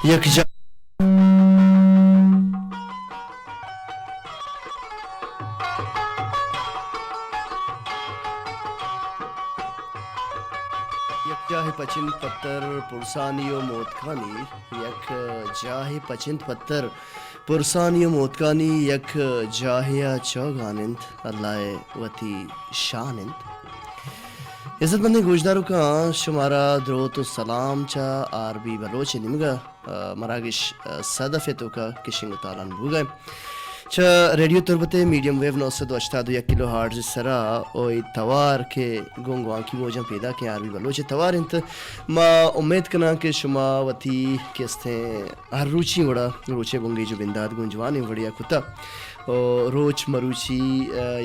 یکجا یکجاہ پچند پتر پرسانی و موتکانی یک جاہ پچند پتر پرسانی و موتکانی یک جاہیا چوگانند اللہ وتی شانند. عزت مند گوشدارو کا شمارا درود و سلام چا عربی بلوچ نمگا مراگش صدف تو کا کشنگ تالان بوگا چا ریڈیو تربتے میڈیم ویو 981 کلو ہارٹز سرا اوئی توار کے گونگوان کی موجم پیدا کے عربی بلوچ توار انت ما امید کنا کہ شما وتی کیستیں ہر روچی وڑا روچے گونگی جو بنداد گونجوانی وڑیا کتا روچ مروچی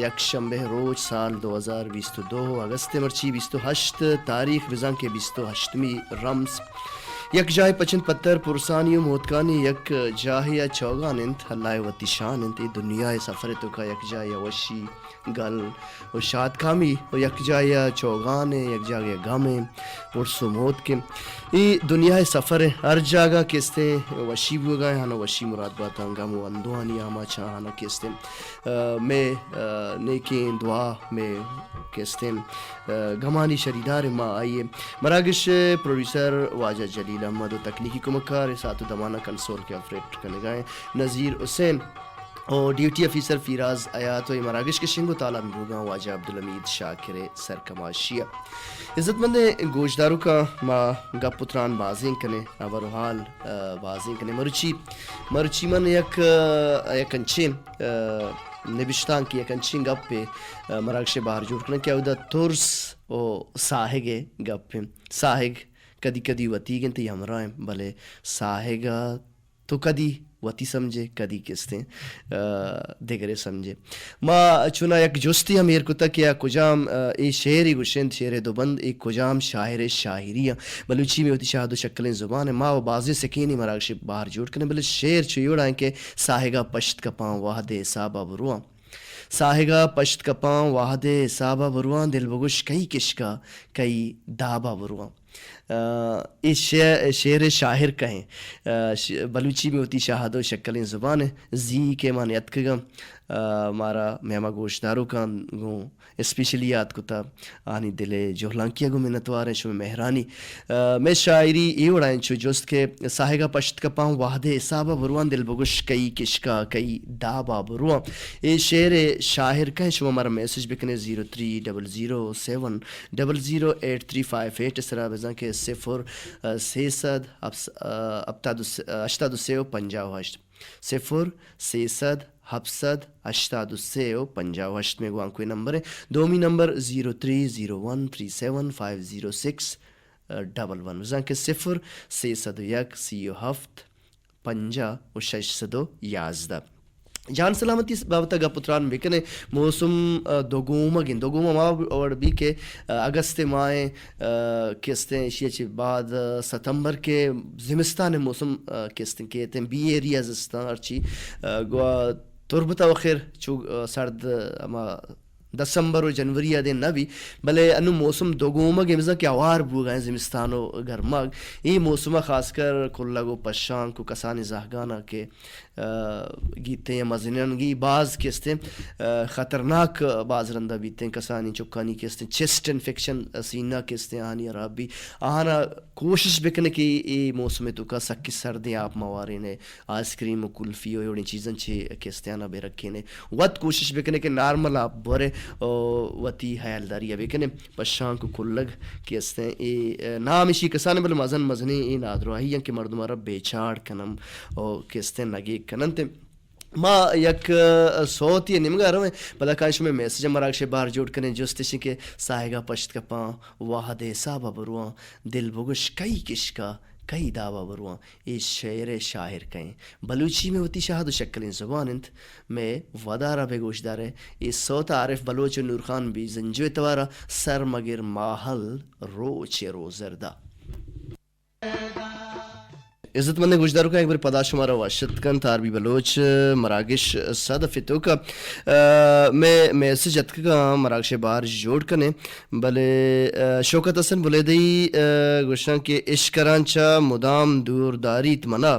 یک شنبہ روچ سال 2022 اگست مرچی 28 تاریخ وزان کے 28ویں رمز یک جاہ پچند پتر پرسانی و موتکانی یک جاہیا چوگانند اللہ وتی شانند. دنیا سفر تو کا یک جاہیا وشی گل و شاد کامی و یک جاہیا چوگانے یک جاہیا گامے ورس و موت کے ای دنیا سفر ہر جاگہ کستے وشی بو گئے ہانا وشی مراد باتا گام و اندوانی آما چاہانا کستے میں نیکین دعا میں کستے گمانی شریدار ما آئیے مراگش پروڈیوسر واجہ جلیل احمد و تکنیکی کمکار ساتھ دمانہ کنسول کے آپریٹ کرنے گئے نذیر حسین اور ڈیوٹی افیسر فیراز آیات و مراگش کے شنگو تالا بوگا واجہ عبدالحمید شاکر سرکماشیہ. عزت مند گوشدارو کا ما گپ پتران بازیں کنے اور حال بازیں کنے مرچی من یک انچین نبشتان کی یک انچین گپ پہ مراگش باہر جوڑ کرنے کیا ہوتا ترس او ساہگے گپ پہ ساہگ کدی کدی وتی گنتے ہمراہ بلے ساہگا تو کدی وتی سمجھے کدی کستے دیگرے سمجھے ما چنا یک جستی امیر کتا کیا کجام ای شعری گشند شعر دو بند ای کجام شاعر شاعریاں بلوچی میں ہوتی شاہد و شکلیں زبان ہے ما و بازی سکینی مراگش باہر جوڑ کرنے بلے شعر چیوڑا ہیں کہ ساہگا پشت کپاں واحد حسابہ بروان ساہگا پشت کپاں واحد حسابہ بروان دل بگش کئی کشکا کئی دابہ بروان. اس شعر شاعر کہیں بلوچی میں ہوتی شاہد و شکلیں زبان ہے زی کے معنی اتکگم مارا مہما گوشدارو کا گوں اسپیشلی یاد کتا آنی دلے جوہلانکیا گو منتوار ہیں شو مہرانی میں شاعری ای اڑائیں چو جوست کے ساہگا پشت کپاں واحد حسابہ بروان دل بگش کئی کشکا کئی دابا بروان. اے شعر شاعر کہیں شو ہمارا میسج بکنے 0300700835 اسرا بزن کے 0-300-758 میں گوان کوئی نمبر ہے دومی نمبر 0301375061 بزن کے 0-301-3750 جان سلامتی بابتا گا پتران بکنے موسم دوگوما ما اور بھی کہ اگست مائیں کستے اشیاء چی بعد ستمبر کے زمستان موسم کستے کہتے ہیں بی ایریاز استان ارچی گوا تربتا وخیر چو سرد اما دسمبر و جنوری دے نہ بھی بلے انو موسم دوگومگ امزا کہ اوار بو گئے زمستان و گرماگ ای موسمہ خاص کر کلگو پشان کو کسانی زہگانا کے گیتے ہیں مزننگی بعض کستے خطرناک بعض رندہ بیتے ہیں کسانی چکانی کستے چیسٹ انفیکشن سینہ کستے آنی عرابی آنا کوشش بکنے کی ای موسم تو کا سکی سردیں آپ موارے نے آئس کریم و کلفی و یوڑی چیزن چھے کستے آنا بے رکھے نے وقت کوشش بکنے کے نارمل آپ بورے وتی حیالداری ابھی کنے پشان کو کلگ کستے ای نامشی کسانے بل مزن مزنی ای نادرواہی کہ مردم عرب بیچاڑ کنم او کستے نگی کننتے ما یک صوتی نمگا رہے بلا کانش میں میسیج مراکش باہر جوڑ کرنے جوستشی کے ساہگا پشت کپاں واحد حسابہ بروان دل بگش کئی کشکا کئی دعویٰ بروان یہ شعر شاعر کہیں بلوچی میں ہوتی شاہد و شکلیں زبان انت میں ودارہ بے گوشدار ہے یہ صوت عارف بلوچ نور خان بھی زنجو توارا سر مگر ماحل روچ روزردہ عزت مند گوشداروں کا ایک بار پدا شمارا واشت کن تاربی بلوچ مراگش صدف تو کا میں میسج اتک کا مراگش بار جوڑ کنے بلے شوکت حسن بلے دی گوشن کے عشقرانچا مدام دور داریت منا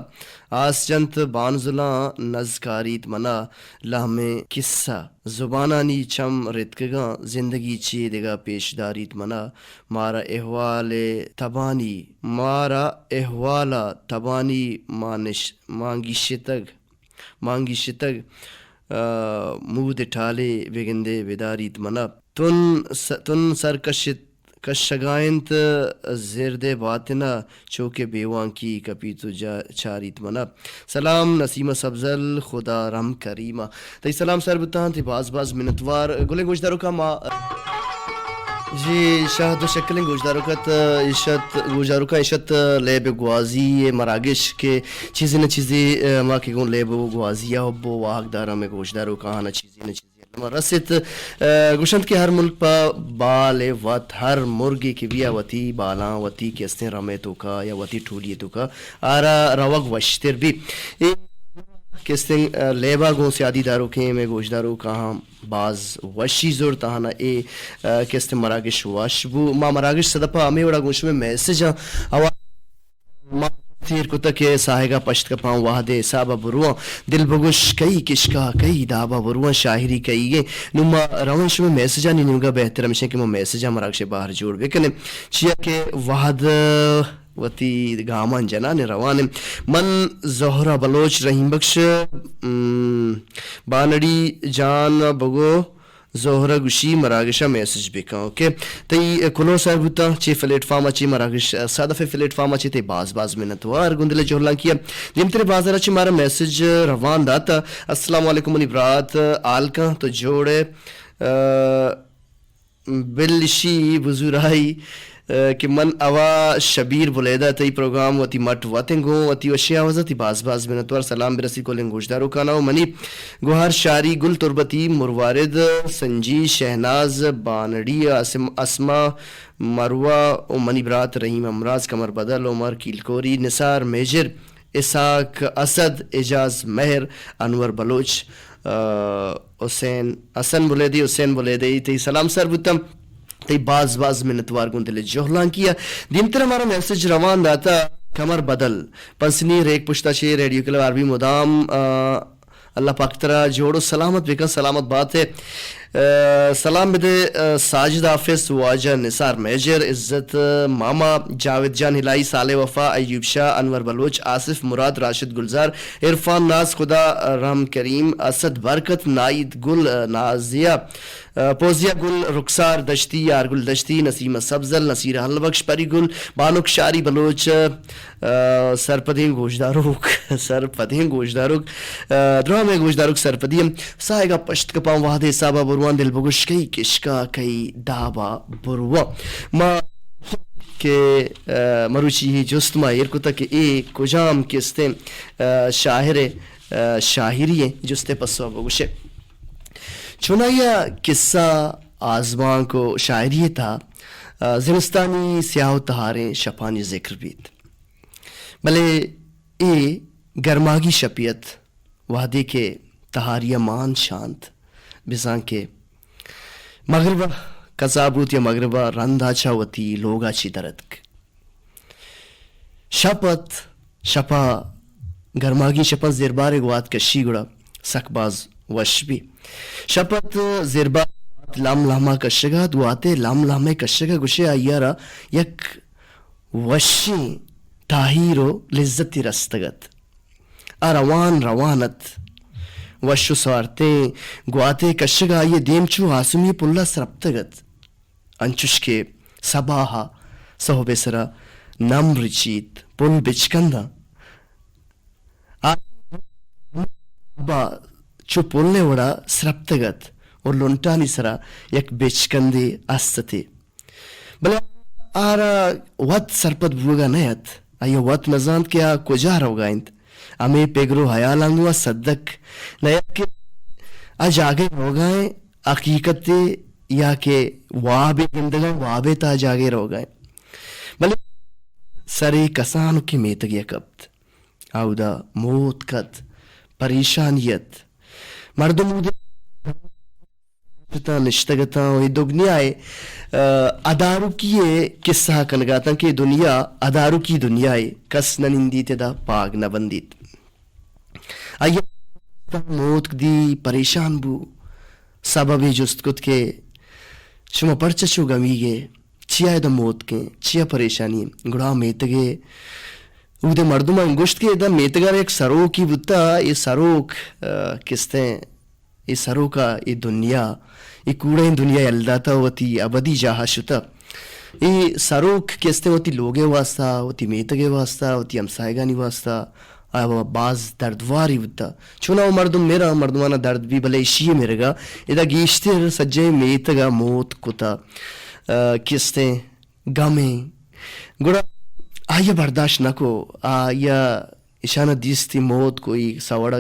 آس جنت بانزلاں نزکاریت منا لہمیں قصہ زبانانی چم رتکگاں زندگی چی دگا پیش داریت منا مارا احوالا تبانی مانگی شتگ مود ٹالے وگندے وداریت منا تن سرکشگائنت زرد باطنا چوکے بیوان کی کپی تو چاریت منا سلام نسیمہ سبزل خدا رحم کریمہ تی سلام سر بتان تی باز منتوار گلیں گوشدارو کا ما جی شاہد و شکلیں گوشدارو کا عشت لیب گوازی مراگش کے چیزیں نہ چیزیں ما کے گون لیب گوازی ہبو واحق دارا میں گوشدارو کا نہ چیزیں رست گوشند کے ہر ملک پا بال وط ہر مرگی کی بیا وتی بالاں وتی کیستیں رمے تو کا یا وتی ٹھولیے تو کا آرا روگ وشتر بھی کیستیں لیبا گوں سیادی دارو کے میں گوشدارو کہاں باز وشی زور تاہنا اے کیستیں مراگش وشبو ما مراگش صدپا ہمیں وڑا گوش میں میسج ما تیر کتا کے ساہگا پشت کا پاؤں وحدے سابا بروان دل بگوش کئی کشکا کئی دابا بروان شاہری کئی گئے نما روانش میں میسجا نہیں نمگا بہتر ہمیشہ کہ میں میسجا مراکش باہر جوڑ بکنے چیا کہ وحد وتی گامان جنان روان من زہرہ بلوچ رحیم بخش بانڑی جان بگو زہرہ گوشی مراگشہ میسج بکا اوکے تی کلو صاحب ہوتا چی فلیٹ فارم اچھی مراگش صادف فلیٹ فارم اچھی تی باز منتوار گندل جوہلان کیا دیم تیرے بازار اچھی مارا میسج روان داتا السلام علیکم منی برات آلکا تو جوڑے بلشی بزرائی کہ من اوا شبیر بلیدہ تی پروگرام وتی مٹ واتنگو وتی وشیا وزا تی باز منتوار سلام برسی کو لنگوشدارو کاناو منی گوہر شاری گل تربتی مروارد سنجی شہناز بانڑی اسما مروہ او منی برات رحیم امراض کمر بدل عمر کیلکوری نثار میجر اسحاق اسد اعجاز مہر انور بلوچ حسین حسن بلیدی تی سلام سر بتم تی باز منتوار گندل جوہلان کیا دیم تر ہمارا میسج روان داتا کمر بدل پنسنی ریک پشتا چے ریڈیو کلب عربی مدام اللہ پاک ترہ جوڑو سلامت بکن سلامت بات ہے سلام بدے ساجد حافظ واجہ نثار میجر عزت ماما جاوید جان ہلائی صالح وفا ایوب شاہ انور بلوچ آصف مراد راشد گلزار عرفان ناز خدا رحم کریم اسد برکت نائد گل نازیہ پوزیا گل رخسار دشتی یار گل دشتی نسیمہ سبزل نصیر حل بخش پری گل بانک شاری بلوچ سرپدیں گوشداروک درہ میں گوشداروک سرپدیم سائے پشت کپاں وحدے صابہ بروان دل بگوش کئی کشکا کئی دابا بروان ما کہ مروچی ہی جست ما ایرکتا کہ اے کجام کستیں شاہری ہیں جستے پسوا بگوشے چنایا قصہ آزمان کو شاعری تھا زمستانی سیاہ تہاریں شپانی ذکر بیت بلے اے گرماگی شپیت وحدے کے تہاریہ مان شانت بزان کے مغربہ قصابوت یا مغربہ رندہ چاوتی لوگا چی دردک شپا گرماگی شپا زیربار گوات کشی گڑا سکباز وش بھی شپت زیربار لام لاما کشگا دواتے لام لامے کشگا گوشے آئیارا یک وشی تاہیرو لذتی رستگت روانت وشو سوارتیں گواتے کشگا یہ دیمچو آسمی پلہ سرپتگت انچوش کے سباہا سہو بیسرا نم رچیت پل بچکندہ با چو پلنے وڑا سرپتگت اور لنٹانی سرا یک بچکندے استتے بلے آرا وط سرپت بوگا نیت ایو وط نزاند کیا کجا روگائند ہمیں پیگرو حیال آنگوا صدق نیت کے آج آگے روگائیں حقیقت یا کہ وابے گندگاں وابے تا جاگے روگائیں بلے سرے کسانو کی میتگیا کبت آودا موت کت پریشانیت مردم نشتگتا و دنیا ادارو کیے قصہ کنگاتا کہ دنیا ادارو کی دنیا کس نندیت دا پاگ نہ بندیت موت دی پریشان بو سبب جست کت کے شما پرچچو گمیگے چیا دا موت کے چیا پریشانی گڑا میتگے او دے مردم انگشت کے دا میتگا ایک سروکی بتا یہ سروک کستیں یہ سروکا یہ دنیا یہ کوڑا دنیا الداتا وتی ابدی جاہا شتا یہ سروک کستے وتی لوگے واسطہ وتی میتگے واسطہ وتی ہمسائگانی واسطہ بعض دردواری بتا چونا مردم میرا مردمانا درد بھی بلے اشیے میرے گا ادا گیشتے سجے میتگا موت کتا کستے گامیں گڑا آیا برداشت نہ کو آیا اشانہ دیستی موت کوئی سوڑا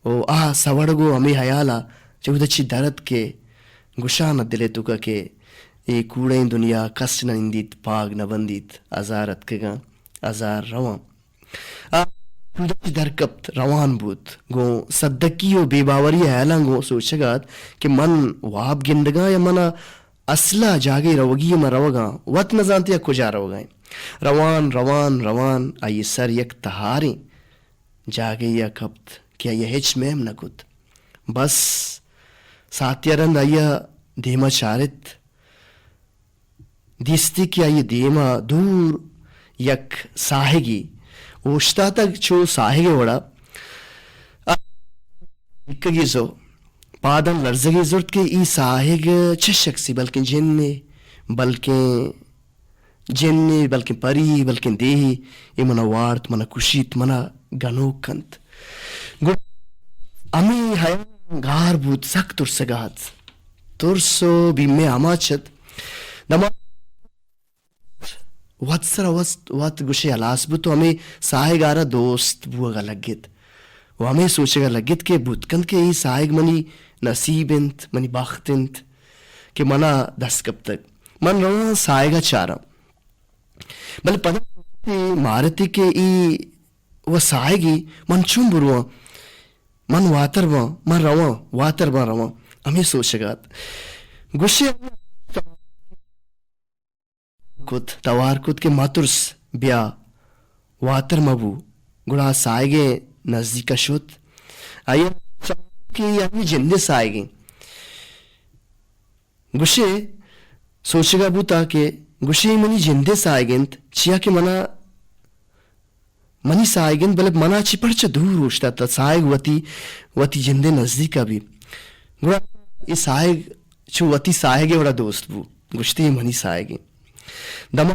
او سوڑگو ہمیں حیالا چودہ چی درد کے گشانہ دلے تو کہ اے کوڑیں دنیا کس نہ اندیت پاگ نہ بندیت ازارت کے گا ازار روان درکبت روان بود گو صدقی و بے باوری حیالاں گو سوچگات کہ من واب گندگا یا منا اصلا جاگے روگی میں روگا وقت نہ جانتے یا کجا روگائیں روان روان روان آئی سر یک تہاریں جاگے یا کبت کیا یہ ہچ میم نہ کت بس ساتیا رند آیا دیما چارت دیستی کیا یہ دیما دور یک ساہگی اوشتا تک چو ساہگے وڑا اکگی زو پادم لرزگی زرد کے ای ساہگ چھ شخصی بلکہ جن بلکہ پری بلکہ دیہی ای منا وارت منا کشیت منا گنو کنت امی حیان گار بود سک ترسگات ترسو بیمے آماچت دما وات سر وات گوشے علاس بود تو ہمیں ساہگ آرہ دوست بوگا لگت و ہمیں سوچے گا لگت کہ بود کند کہ ای ساہگ منی نصیب انت منی باخت انت کہ منا دست کب تک من روان ساہگا چارا بل پدر مارتی کہ ای و ساہگی من چون بروان من واتر وان من روان واتر وان روان ہمیں سوچگات گوشے کت توار کت کے ماترس بیا واتر مبو گڑا سائگے نزدیکا شد آیا کہ یعنی جندے سائگے گوشے سوچگا بوتا کہ گوشے منی جندے سائگنت چیا کہ منی سائگن بلب منا چی پرچا دور ہوشتا تا سائگ وتی جندے نزدیکا بھی گوڑا یہ سائگ چو وتی سائگے وڑا دوست بو گوشتی منی سائگے دما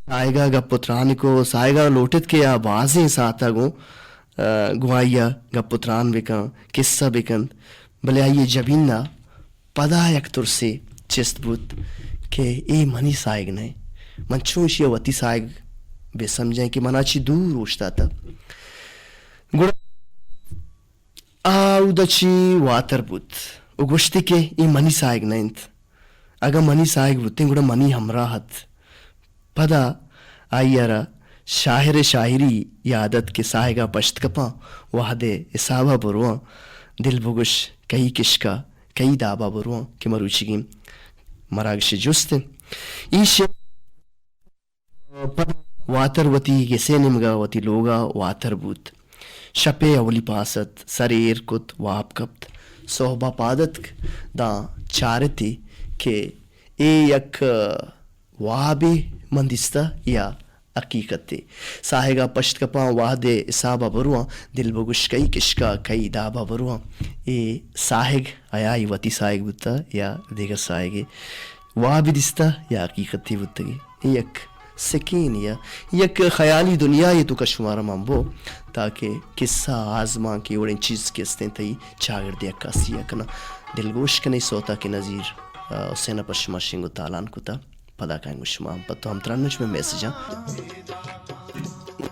سائگا گا پتران کو سائگا لوٹت کے آوازیں ساتا گو گوائیا گا پتران بکن قصہ بکن بلے آئیے جبیننا پدا یک ترسے چست بود کہ اے منی سائگ نئے من چونشی وتی سائگ بے سمجھیں کہ منا چی دور ہوشتا تا گوڑا آو دا چی واتر بود او گوشتی کہ ای منی سائگ نئیت اگا منی سائگ بودتے گوڑا منی ہمراہت پدا آئیارا شاہر شاہری یادت کے سائگا پشت کپا وحدے اسابہ بروان دل بگش کئی کشکا کئی دابا بروان کہ مروچگیم مراگش جستے ایش پدا واتر وتی گسے نمگا وتی لوگا واتر بود شپے اولی پاست سریر کت واب کبت صحبہ پادت دا چارتی کہ اے یک وابی مندستا یا حقیقت تے ساہگا پشت کپاں واہدے اسابہ بروان دل بگش کئی کشکا کئی دابا بروان اے ساہگ آیا وتی ساہگ بتا یا دیگر ساہگے وابی دستا یا حقیقت تے بتگے یک سکین یا یک خیالی دنیا یہ تو کشمارا مانبو تاکہ قصہ آزمان کی اور ان چیز کستے تئی چاگر دیا کاسی اکنا دلگوش کنی سوتا کی نظیر حسین پشما شنگو تالان کتا پدا کائیں گو شما پتو ہم ترانوش میں میسیجاں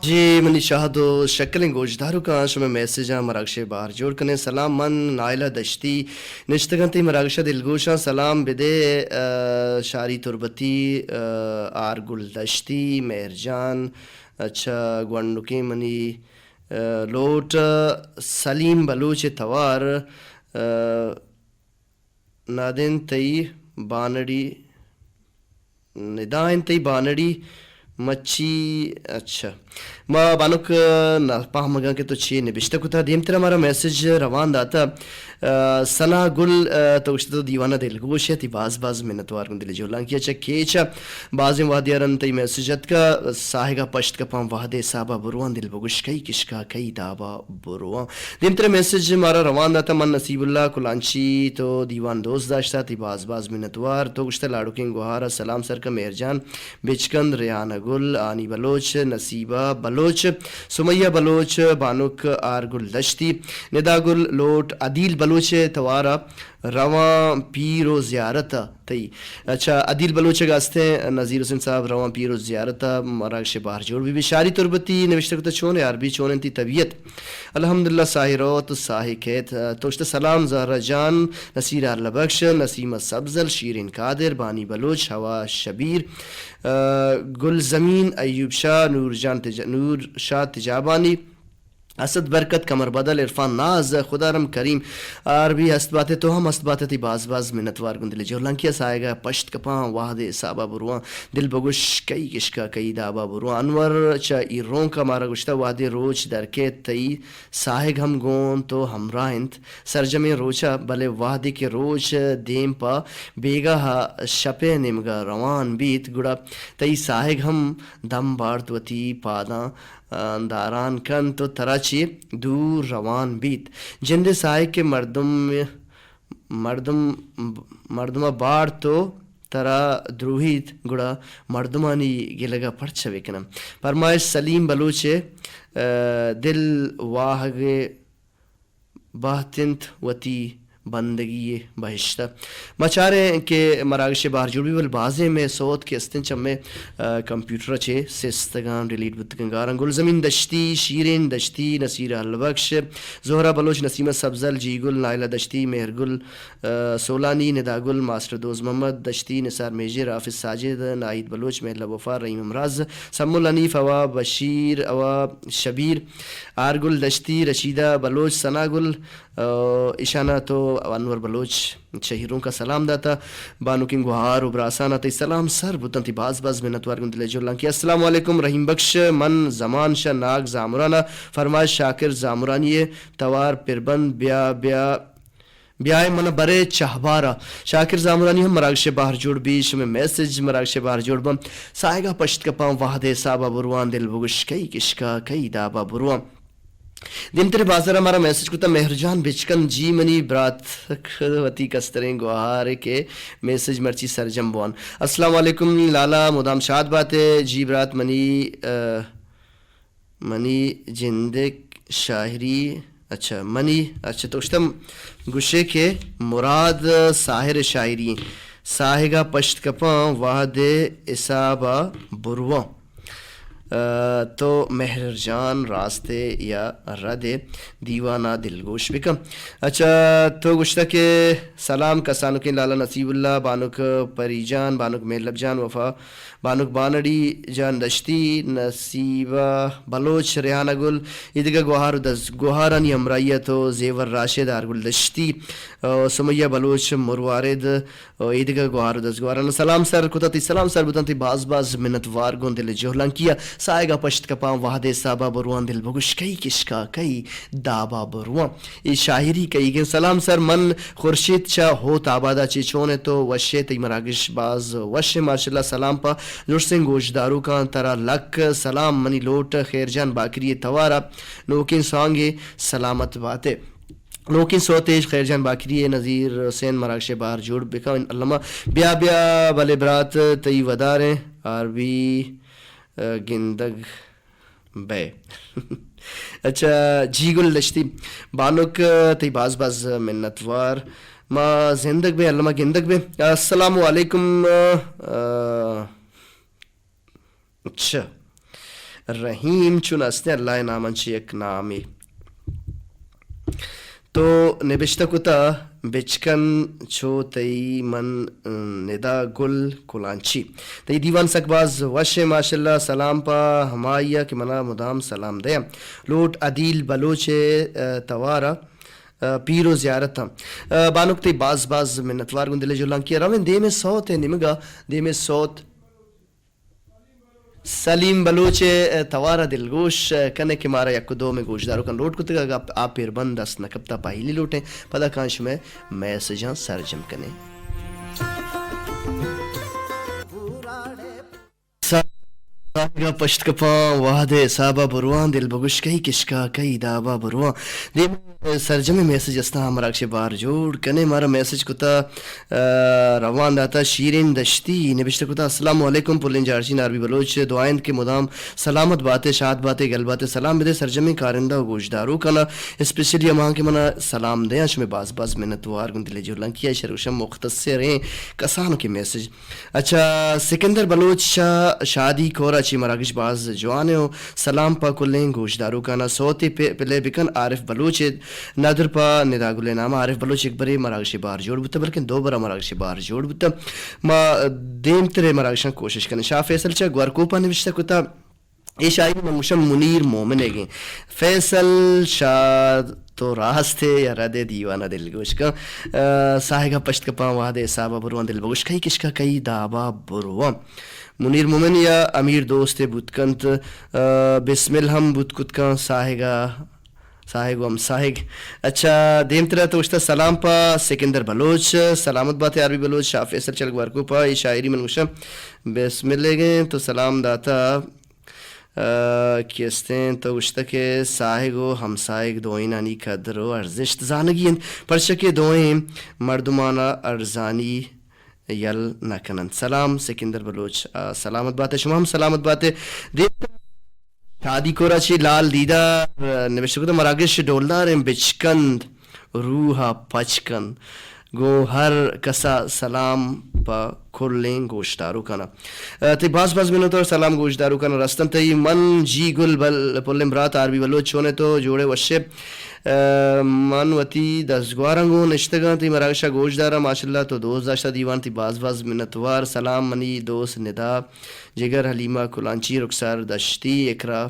جی منی شاہدو شکلیں گوشدارو کا شما میسیجاں مراکشے بار جوڑ کنے سلام من نائلہ دشتی نشتگنتی مراکشہ دلگوشاں سلام بدے شاری تربتی آر گل دشتی مہرجان اچھا گوانڈوکی منی لوٹ سلیم بلوچ توار نادن تئی بانڑی ندائن تئی بانڑی مچھی. اچھا ما بانک پاہمگا کہ تو چی نبشتہ کتا دیم تر ہمارا میسج روان داتا سنا گل تو اشتو دیوانہ دل گوش ہے تی باز منتوار کن دل جولان کیا چا کیچا بازم وادیارن تی میسجت کا ساہگا پشت کا پام وحدے صحابہ بروان دل بگوش کئی کشکا کئی دابا بروان. دیم تر میسج ہمارا روان داتا من نصیب اللہ کلانچی تو دیوان دوست داشتا تی باز منتوار تو گشتا لاڑو کنگ گوہارا سلام سر کا مہرجان بچکند ریانہ گل آنی بلوچ نصیبہ بلوچ سمیہ بلوچ بانک آر گل دشتی ندا گل لوٹ عدیل بلوچ توارا رواں پیر و زیارت تئی. اچھا عدیل بلوچ گاستے نذیر حسین صاحب رواں پیر و زیارت مراکش باہر جوڑ بھی بشاری تربتی نوشتہ کتا چون یار بھی چون انتی طبیعت الحمدللہ ساہی روت ساہی کھیت توشت سلام زہرہ جان نصیر اللہ بخش نسیمہ سبزل شیرین قادر بانی بلوچ ہوا شبیر گل زمین ایوب شاہ نور شاہ تجابانی اسد برکت کمر بدل عرفان ناز خدارم کریم عربی ہست باتیں تو ہم ہست باتیں تی باز منتوار گندل جو لنکیا سائے گا پشت کپاں واحد صحابہ بروان دل بگوش کئی کشکا کئی دابا بروان انور چا ایرون کا مارا گشتا واحد روچ درکے تئی ساہگ ہم گون تو ہمراہ انت سرجم روچا بلے واحد کے روچ دیم پا بیگا شپے نمگا روان بیت گڑا تئی ساہگ ہم دم بارت وتی پاداں داران کن تو تراچی دور روان بیت جند سائے کے مردم بار تو ترا دروہیت گڑا مردمانی گلگا پڑچ وکنم فرمائش سلیم بلوچ دل واہگ بہتنت وتی بندگی بہشتہ مچارے کہ مراگش باہر جوڑی ول بازے میں سوت کے استن چمے کمپیوٹر چے سستگان ڈیلیٹ بتگنگارن گل زمین دشتی شیرین دشتی نصیر البخش زہرہ بلوچ نسیمہ سبزل جی گل نائلہ دشتی مہر گل سولانی ندا گل ماسٹر دوز محمد دشتی نثار میجر حافظ ساجد نائید بلوچ محلہ وفار رحیم امراض سم الانیف اوا بشیر اوا شبیر آر گل دشتی رشیدہ بلوچ ثنا گل اشانہ تو انور بلوچ شہیروں کا سلام داتا بانو کنگ گوہار و براسانہ تی سلام سر بتن تی باز منتوار گن دلے جولان کی السلام علیکم رحیم بخش من زمان شاہ ناگ زامرانہ فرماش شاکر زامرانی توار پربند بیائے من برے چہبارہ شاکر زامرانی ہم مراگش باہر جوڑ بیش میں میسج مراگش باہر جوڑ بم سائگا پشت کپاں واحد صحابہ بروان دل بگش کئی کشکا کئی دابا بروان. دیم تیرے بازار ہمارا میسج کو تا مہرجان بچکن جی منی برات وتی کستریں گوہار کے میسج مرچی سرجم بوان السلام علیکم لالا مدام شاد بات ہے جی برات منی جندک شاعری اچھا تو اشتم گشے کے مراد ساحر شاعری ساہگا پشت کپاں واحد اصابہ بروان تو مہر جان راستے یا رد دیوانہ دلگوش بکم. اچھا تو گشتہ کے سلام کسانو کے لالا نصیب اللہ بانک پری جان بانک میلب جان وفا بانک بانڑی جان دشتی نصیبہ بلوچ ریحانہ گل ادگا گوہارانی امرائیہ تو زیور راشد آرگل دشتی سمیہ بلوچ مروارد ادگا گوہار دس گوہاران سلام سر کتا تی سلام سر بتن تی باز منتوار گون دل جوہلان کیا سائے گا پشت کپاں واحد صحابہ بروان دل بگش کئی کشکا کئی دابا بروان ای شاعری کئی گن سلام سر من خورشید چا ہوت آبادہ چی چونے تو وشے تی مراگش باز وشے ماشاءاللہ سلام پا نور سنگ گوشدارو کا ترا لک سلام منی لوٹ خیر جان باکری توارا نوکن سانگے سلامت باتے نوکن سوتیج خیر جان باکری نذیر حسین مراکش باہر جوڑ بکا علامہ بیا بلے برات تی وداریں عربی گندگ بے اچھا جی گل لشتی بانک تی باز منتوار ما زندگ بے علامہ گندگ بے السلام علیکم. اچھا رحیم چون استے اللہ نامن چی ایک نامی تو نبشتہ کتا بچکن چو تئی من ندا گل کلانچی تئی دیوان سکباز وش ماشاءاللہ سلام پا ہمایا کہ منا مدام سلام دیا لوٹ عدیل بلوچ توارا پیرو زیارت بانک تی باز منتوار گندلے جو لانکیا روین دے میں صوت ہے نمگا دے میں صوت سلیم بلوچ توارا دلگوش کنے کہ مارا یک دو میں گوش دارو کن لوٹ کتے گا آپ پیر بند اس نکبتا پاہیلی لوٹیں پدا کانش میں میسجاں سرجم کنے ساگا پشت کپاں وحدے سابا بروان دل بگوش کئی کشکا کئی دابا بروان دے سرجم میسج استا ہم راکش بار جوڑ کنے مارا میسج کتا روان داتا شیرین دشتی نبشتہ کتا السلام علیکم پلین جارچین عربی بلوچ دعائند کے مدام سلامت باتیں شاد باتیں گل باتیں سلام بدے سرجمی کارندہ گوشدارو کنا اسپیشلی اماں کے منا سلام دیں اچھ میں باز منتوار گندلے جو لنکیا شروشم مختصر ہیں کسانوں کے میسج اچھا سکندر بلوچ شادی کورا چی مراکش باز جوانے ہو سلام پا کلیں گوشدارو کنا سوتی پلے بکن عارف بلوچ نادر پا ندا گلے نام عارف بلوچ ایک بری مراکشی بار جوڑ بتا بلکہ دو برا مراکشی بار جوڑ بتا ما دیم ترے مراکشاں کوشش کرنے شاہ فیصل چا گوارکوپا نوشتا کتا یہ شاعری مموشم منیر مومن ہے گئے فیصل شاہ تو راست تھے یا ردے دیوانا دل گوش کا ساہگا پشت کپاں وحدے صحابہ بروان دل بگوش کئی کشکا کئی دابا بروان منیر مومن یا امیر دوست بودکنت بسم الحم بودکت ساہگ وم ساہگ اچھا دیم طرح تو اشتا سلام پا سکندر بلوچ سلامت بات عربی بلوچ شاہ فیصل چل گوارکو پا یہ شاعری من گوشم بسم اللہ گئے تو سلام داتا کیستیں تو اشتا کے ساہگو ہمسائگ دوئین آنی قدر و ارزشت زانگین پرچکے دوئیں مردمانہ ارزانی یل نکنن سلام سکندر بلوچ سلامت بات شما ہم سلامت بات دیم شادی کوراچی لال دیدہ نوشتہ مراکش ڈولدار بچکند روحا پچکن گو ہر کسا سلام پا کھرلیں گوشتارو کنا تی باز منو سلام گوشتارو کنا رستم تی من جی گل بل پلم برات عربی بلوچ چونے تو جوڑے وشے من وتی دزگوارنگو نشتگاں تی مراکشہ گوشدارا ماشاءاللہ تو دوست داشتہ دیوان تی باز منتوار سلام منی دوست ندا جگر حلیمہ کلانچی رخسار دشتی اکرا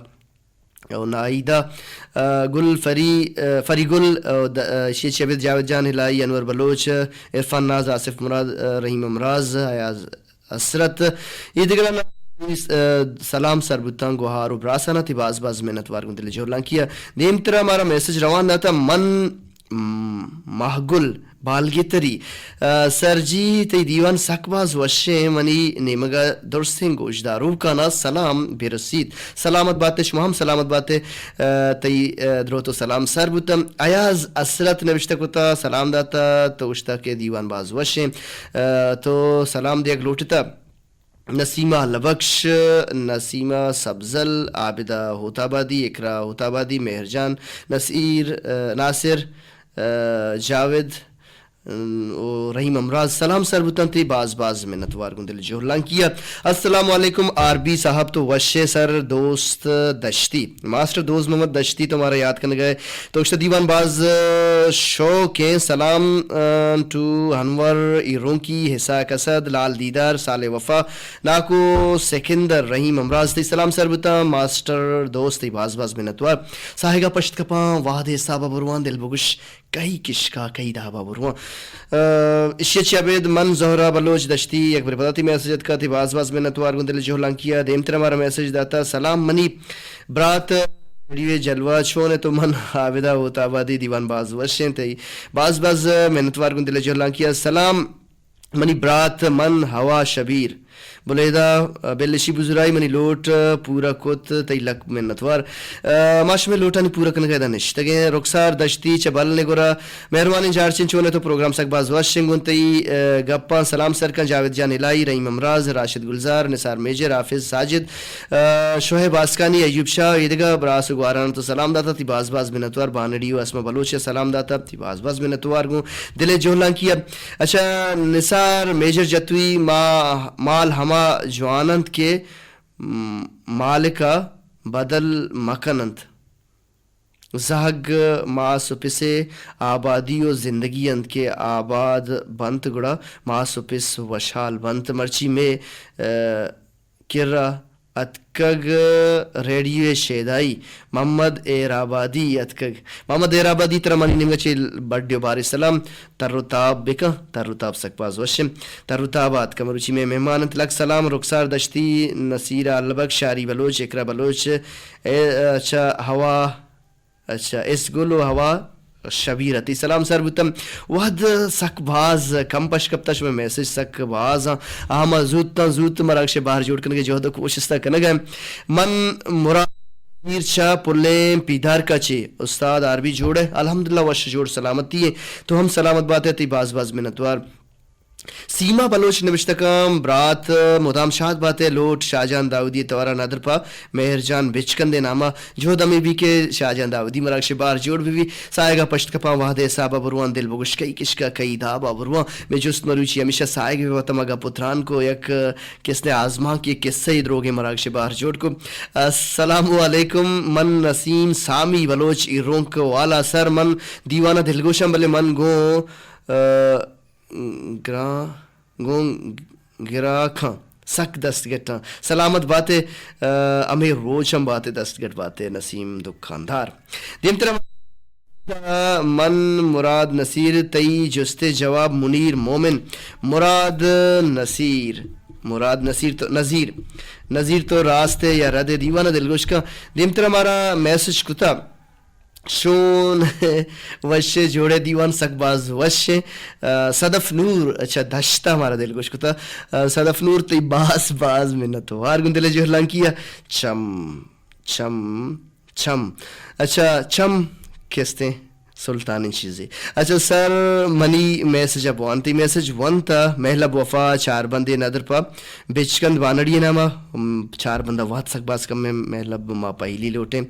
او نائیدہ گل فری گل شیخ شبید جاوید جان ہلائی انور بلوچ عرفان ناز آصف مراد رحیم امراض ایاز اسرت یہ دیگر سلام سربتان گوہار و براسانہ تی باز محنتوار گندل جورلان کیا دیم طرح ہمارا میسج روان داتا من محگل بالگی تری سر جی تی دیوان سکباز وشے منی نیمگا درستیں گوشدارو کانا سلام برسید سلامت باتیں شما ہم سلامت باتیں تی درو تو سلام سر بوتم ایاز اسرت نوشتہ کتا سلام داتا تو اشتا کے دیوان باز وشے تو سلام دیگ لوٹتا نسیمہ لبکش نسیمہ سبزل عابدہ ہوتابادی اکرا ہوتابادی مہرجان ناصر جاوید رحیم امراض سلام سر بتن تی باز منتوار گندل جوہلان کیا السلام علیکم آر بی صاحب تو وشے سر دوست دشتی ماسٹر دوست محمد دشتی تمہارا یاد کرنے گئے تو اشتہ دیوان باز شو کے سلام ٹو ہنور ایرون کی حصہ قصد لال دیدار سال وفا ناکو سکندر رحیم امراض تی سلام سر بتا ماسٹر دوست تی باز منتوار ساہگا پشت کپاں وحدے صحابہ بروان دل بگش کئی کشکا کئی دابا بروان اشیت شابید من زہرہ بلوچ دشتی ایک بر پتاتی میسجت کا تھی باز منتوار گندل جوہلان کیا دیم تر ہمارا میسج داتا سلام منی برات ویڈیو جلوہ چھونے تو من عابدہ ہوتا آبادی دیوان باز وشیں تی باز منتوار گندل جوہلان کیا سلام منی برات من ہوا شبیر بلیدہ بیلشی بزرائی منی لوٹ پورا کت تی لک منتوار ماش میں لوٹانی پورا کنگا ایدہ نشتگیں رخسار دشتی چبال نگورا مہربانی جارچن چونے تو پروگرام سک باز واشنگون تی گپا سلام سرکن جاوید جان الہی رحیم امراض راشد گلزار نثار میجر حافظ ساجد شعیب آسکانی ایوب شاہ ایدگا براس گواران تو سلام داتا تی باز منتوار بانڈیو اسما بلوچ سلام داتا تی باز منتوار گو دل جوہلان کیا اچھا نثار میجر جتوی مال ہما جوانند کے مالکا بدل مکنند زہگ ماں سپس آبادی و زندگی انت کے آباد بنت گڑا ماں سپس وشال بنت مرچی میں کرا اتکگ ریڈیو شیدائی محمد ایرابادی اتکگ محمد ایرابادی ترمانی نمگچے بڑیو بار سلام ترتاب بکا ترتاب سکپاز وشم ترتابات کمروچی میں مہمان انت لگ سلام رخسار دشتی نصیرہ البک شاری بلوچ اکرا بلوچ اچھا ہوا اچھا اس گلو ہوا شبیرتی سلام سر بتم ود سک باز کم پش کپتش میں میسج سک باز آما زوت مراکش باہر جوڑ کرنے کے جوہد کوشش تا کنگا من مراد میر شاہ پلیں پیدار کا چے استاد عربی جوڑے الحمدللہ وش جوڑ سلامتی ہے تو ہم سلامت بات ہے تی باز منتوار سیما بلوچ نوشتکم برات مدام شاد باتیں لوٹ شاہجان داودی توارا نادر پا مہر جان بچکن دے ناما جو دمی بھی کے شاہجان داودی مراکش بار جوڑ بھی سائے گا پشت کپا وحدے صحابہ بروان دل بگش کئی کشکا کئی دابا بروان میں جست مروچی ہمیشہ سائے گا وطم اگا پتران کو یک کس نے آزما کی قصہ ہی دروگے مراکش بار جوڑ کو السلام علیکم من نسیم سامی بلوچ ایرونک والا سر من دیوانہ دلگوشم بلے من گرا کھاں سک دست گٹاں سلامت باتیں ہمیں روچم باتیں دست گٹ باتیں نسیم دکاندار دیم طرح من مراد نصیر تئی جستے جواب منیر مومن مراد نظیر تو راستے یا رد دیوانہ دلگوش کا دیم طرح ہمارا میسج کتا شون وش جوڑے دیوان سکباز وش صدف نور اچھا دھشتا ہمارا دل گوش کتا صدف نور تی باز منتو وار گندلے جو ہلان کیا چم اچھا چم کہستے سلطانی چیزیں اچھا سر منی میسج اب وانتی میسج ونتا محلب وفا چار بندے نادر پا بچکند وانڑی ناما چار بندہ وات سک باز کم میں محلب ما پہلی لوٹیں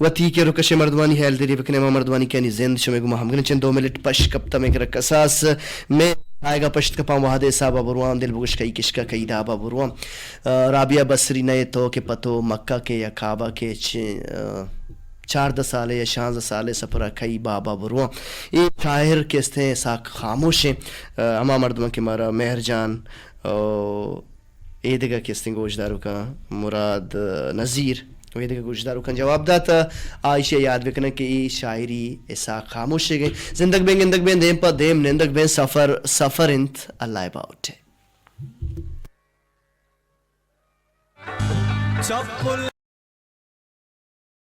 و تی کے رکش مردوانی حیل دیری بکنے ما مردوانی کینی زند شمیں گو ہم گنے چند 2 منٹ پش کپتا میں کرک اساس میں آئے گا پشت کپا وحدے صحابہ بروان دل بگش کئی کشکا کئی دابا بروان رابعہ بصری نئے تو کے پتو مکہ کے یا کعبہ کے 14 سالے یا 16 سالے سپرا کئی بابا بروان یہ شاعر کہتے ہیں ساک خاموش ہیں ہما مردمان کے مارا مہر جان ایدگا کہتے ہیں گوشدارو کا مراد نظیر ایدگا گوشدارو کا جواب داتا آئیشہ یاد بکنے کہ یہ شاعری ایسا خاموش ہے گئے زندگ بین گندگ بین دیم پا دیم نندگ بین سفر انت اللہ باؤٹ ہے